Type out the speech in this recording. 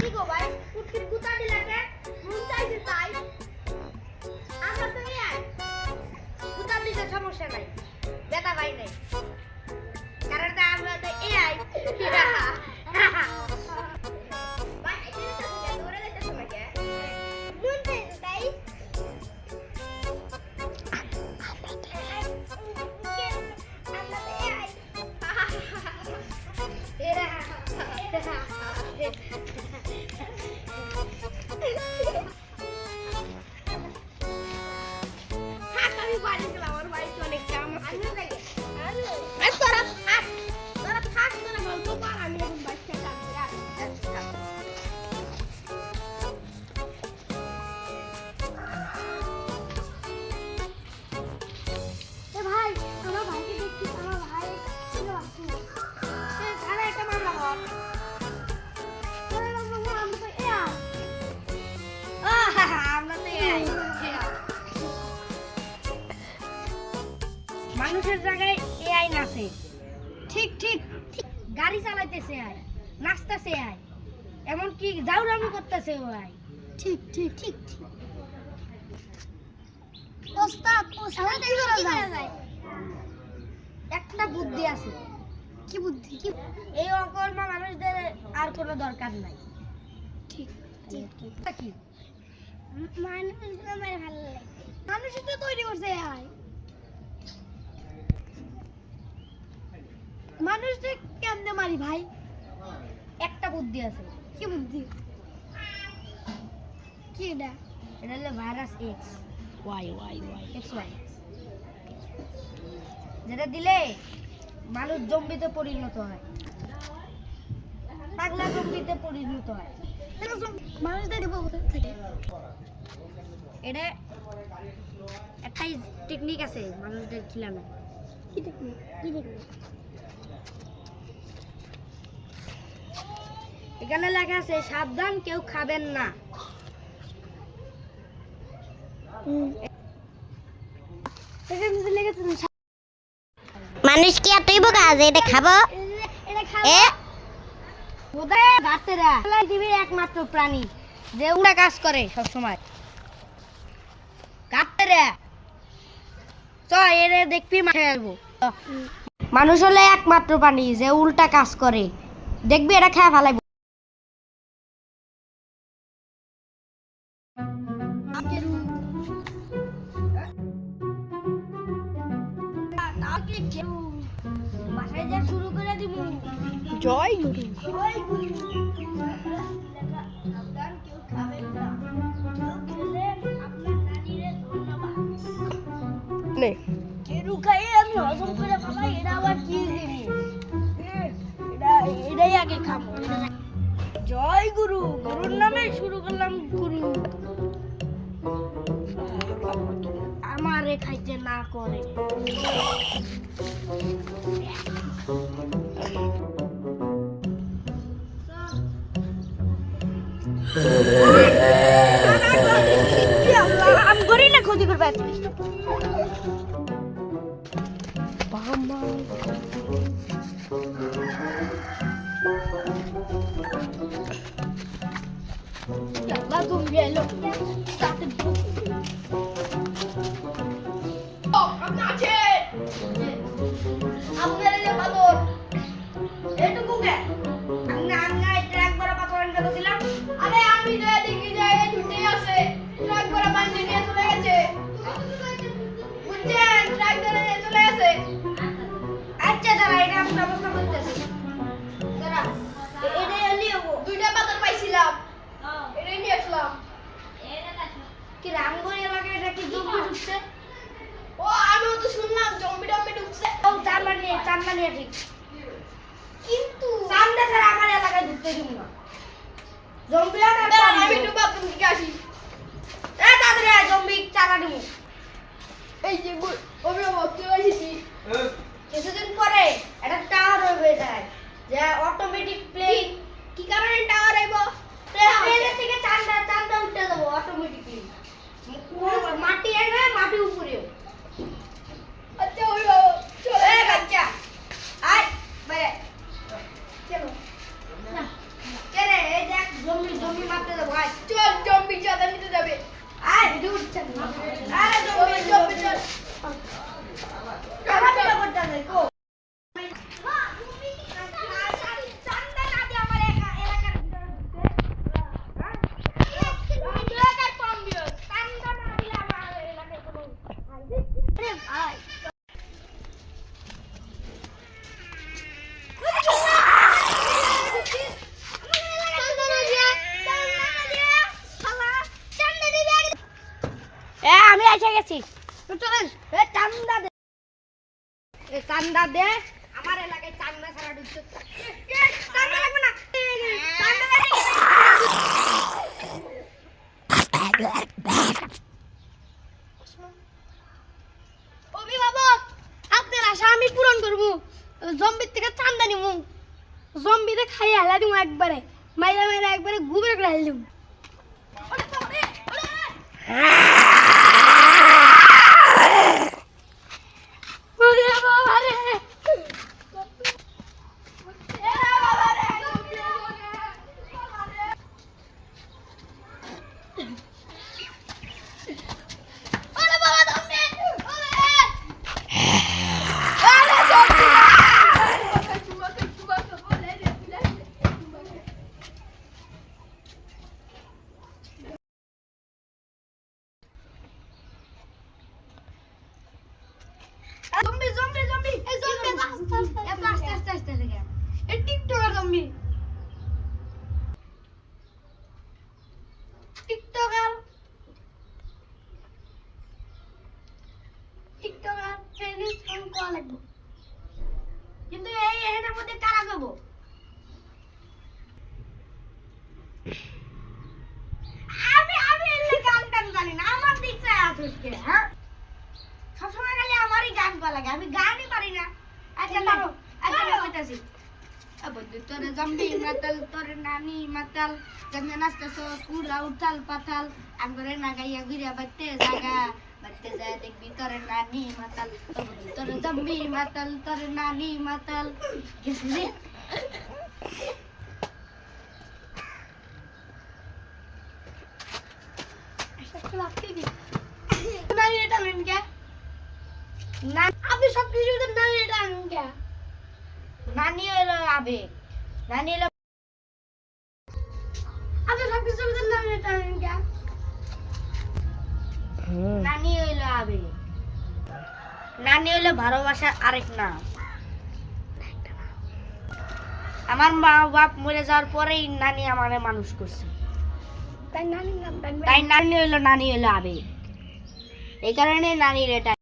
কি গো ভাই কুটকির কুতা দিলাকে মন চাইছে তাই আমরা তো এই কুতা দিতে সমস্যা নাই বেটা ভাই নাই কারণ আমরা তো এই ভাই এটা তো দৌড়ে যেতে সময় কে মন চাইছে তাই মানুষের জায়গায় এআই নাচে ঠিক ঠিক গাড়ি চালাইতেছে আই নাচতেছে আই এমন কি জাউরামি করতেছে ওই ঠিক ঠিক ঠিক ওস্তাদ ওস্তাদ কি করা যায় একটা বুদ্ধি আছে কি বুদ্ধি কি এই অকর্মা মানুষদের আর কোনো দরকার নাই ঠিক ঠিক কি মানুষদের আমার ভালো লাগে মানুষই তো তৈরি করছে এআই মানুষকে কেমনে মারি ভাই একটা বুদ্ধি আছে কি বুদ্ধি কি এটা এটা হলো virus X Y X Y যেটা দিলে মানুষ জম্বিতে পরিণত হয় পাগলা জম্বিতে পরিণত হয় মানুষদের থেকে এটা একটা টেকনিক আছে মানুষদের খিলানো কি টেকনিক এখানে লেখা আছে সাবধান কেউ খাবেন না মানুষ কি এতই বোকা যে এটা খাবো পৃথিবীর একমাত্র প্রাণী যে উড়া কাজ করে সবসময় দেখবি মাঠে আসবো মানুষ হলে একমাত্র প্রাণী যে উল্টা কাজ করে দেখবি এটা খেয়ে ফেলাইব শুরু করে দিব জয় গুরু আমি হজম করে ফেলাই এটা আবার কি জিনিস এটাই আগে খাবো জয় গুরু গুরুর নামে শুরু করলাম গুরু আমারে খাইতে না করে আমি করি না ক্ষতি করবে কিন্তু সামনে ছাড়া আমার এলাকায় ঢুকতে দিব না জম্বি আমি একটু বাথরুম থেকে আসি তাড়াতাড়ি জম্বি চালা দিব এই যে আমি ভর্তি হয়েছি কিছুদিন পরে একটা টাওয়ার হয়ে যায় যে অটোমেটিক প্লেন কি কারণে টাওয়ার আইব প্লেনের থেকে চাঁদা উঠে যাবো অটোমেটিকলি মাটি এনে মাটি উপরেও আচ্ছা ওই চলে বাচ্চা আয় বাইরে চলো না চলে এই দেখ জম্বি জম্বি মারতে যাবো আয় চল জম্বি চাঁদা নিতে যাবে আয় দূর চল আরে জম্বি জম্বি চল কারা বিলা করতে যাই কো চান্দা না দিয়ে আমার এলাকার ভিতরে ঢুকতে এলাকার কম দিও চান্দা না দিলে আমার এলাকায় কোনো আরে ভাই আমি এসে গেছি চলেন চান্দা দে চান্দা দে আমার এলাকায় চান্দা ছাড়া ঢুকতে চান্দা লাগবে না অভিভাবক আপনার আশা আমি পূরণ করবো জম্বির থেকে চান্দা নিবো জম্বিতে খাইয়ে হেলা দিব একবারে মাইরা মাইরা একবারে গুবরে করে হেলা দিব জম্বি জম্বি জম্বি এই জম্বি আস্তে গেল এই TikToker zombie TikToker training phone করা লাগবে কিন্তু এই এর মধ্যে কারা দেব আমি এলে গান জানি না আমার দিকটা আছে হ্যাঁ সবসময় খালি আমারই গান করা লাগে আমি গানই পারি না আচ্ছা পারো আচ্ছা কইতাছি বন্ধু তোরে জম্বি মাতাল তোরে নানি মাতাল জন্য নাচতেছ পুরা উঠাল পাতাল আমগরে না গাইয়া ঘুরিয়া বাইতে জাগা বাইতে যায় দেখবি তোরে নানি মাতাল বন্ধু তোরে জম্বি মাতাল তোরে নানি মাতাল গেছিলি নানি এটা মেন কে না আপনি সব কিছু নানি এটা আনুন কে নানি হলো আবেগ নানি হলো আপনি সব কিছু নানি এটা আনুন কে নানি হলো আবেগ নানি হলো ভালোবাসার আরেক নাম আমার মা বাপ মরে যাওয়ার পরেই নানি আমারে মানুষ করছে তাই নানি হলো আবেগ এই কারণে নানির এটা